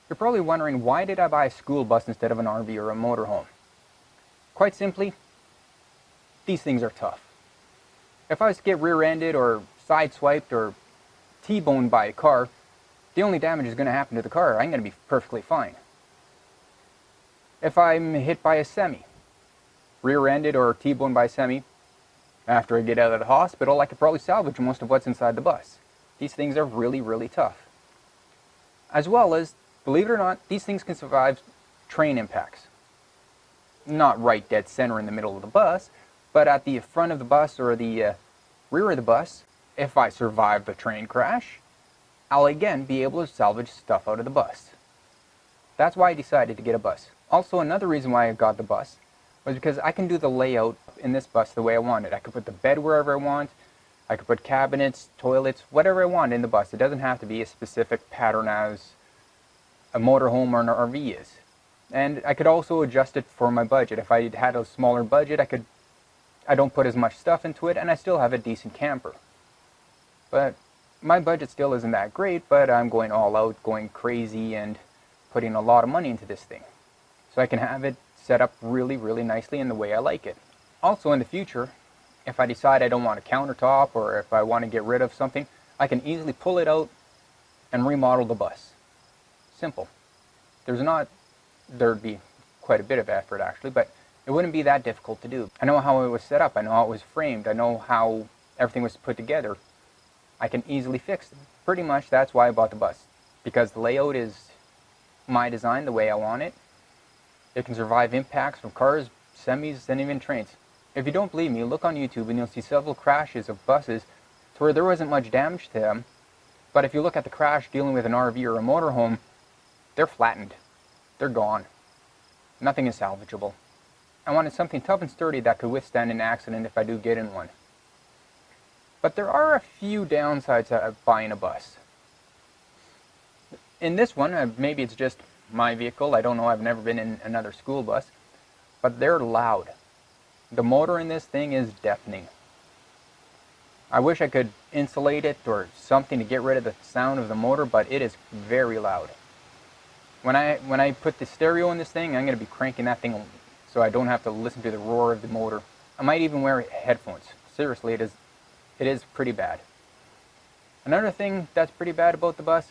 You're probably wondering, why did I buy a school bus instead of an RV or a motorhome? Quite simply, these things are tough. If I was to get rear-ended or sideswiped or T-boned by a car, the only damage is going to happen to the car. I'm going to be perfectly fine. If I'm hit by a semi, rear-ended or T-boned by a semi, after I get out of the hospital, I could probably salvage most of what's inside the bus. These things are really, really tough. As well as, believe it or not, these things can survive train impacts. Not right dead center in the middle of the bus, but at the front of the bus or the rear of the bus. If I survive the train crash, I'll again be able to salvage stuff out of the bus. That's why I decided to get a bus. Also, another reason why I got the bus was because I can do the layout in this bus the way I want it. I could put the bed wherever I want. I could put cabinets, toilets, whatever I want in the bus. It doesn't have to be a specific pattern as a motorhome or an RV is. And I could also adjust it for my budget. If I had a smaller budget, I don't put as much stuff into it, and I still have a decent camper. But my budget still isn't that great, but I'm going all out, going crazy, and putting a lot of money into this thing. So I can have it set up really, really nicely in the way I like it. Also, in the future, if I decide I don't want a countertop, or if I want to get rid of something, I can easily pull it out and remodel the bus. Simple. There'd be quite a bit of effort actually, but it wouldn't be that difficult to do. I know how it was set up, I know how it was framed, I know how everything was put together. I can easily fix it. Pretty much that's why I bought the bus, because the layout is my design, the way I want it. It can survive impacts from cars, semis, and even trains. If you don't believe me, look on YouTube and you'll see several crashes of buses to where there wasn't much damage to them, but if you look at the crash dealing with an RV or a motorhome, they're flattened. They're gone. Nothing is salvageable. I wanted something tough and sturdy that could withstand an accident if I do get in one. But there are a few downsides of buying a bus. In this one, maybe it's just my vehicle, I don't know, I've never been in another school bus, but they're loud. The motor in this thing is deafening. I wish I could insulate it or something to get rid of the sound of the motor, but it is very loud. When I put the stereo in this thing, I'm going to be cranking that thing so I don't have to listen to the roar of the motor. I might even wear headphones. Seriously, it is pretty bad. Another thing that's pretty bad about the bus,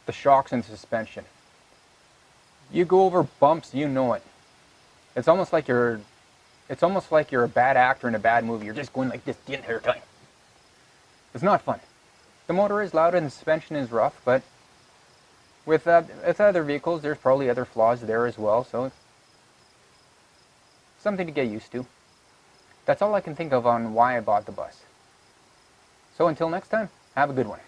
the shocks and suspension. You go over bumps, you know it. It's almost like you're a bad actor in a bad movie. You're just going like this the entire time. It's not fun. The motor is loud and the suspension is rough, but with other vehicles, there's probably other flaws there as well, so something to get used to. That's all I can think of on why I bought the bus. So until next time, have a good one.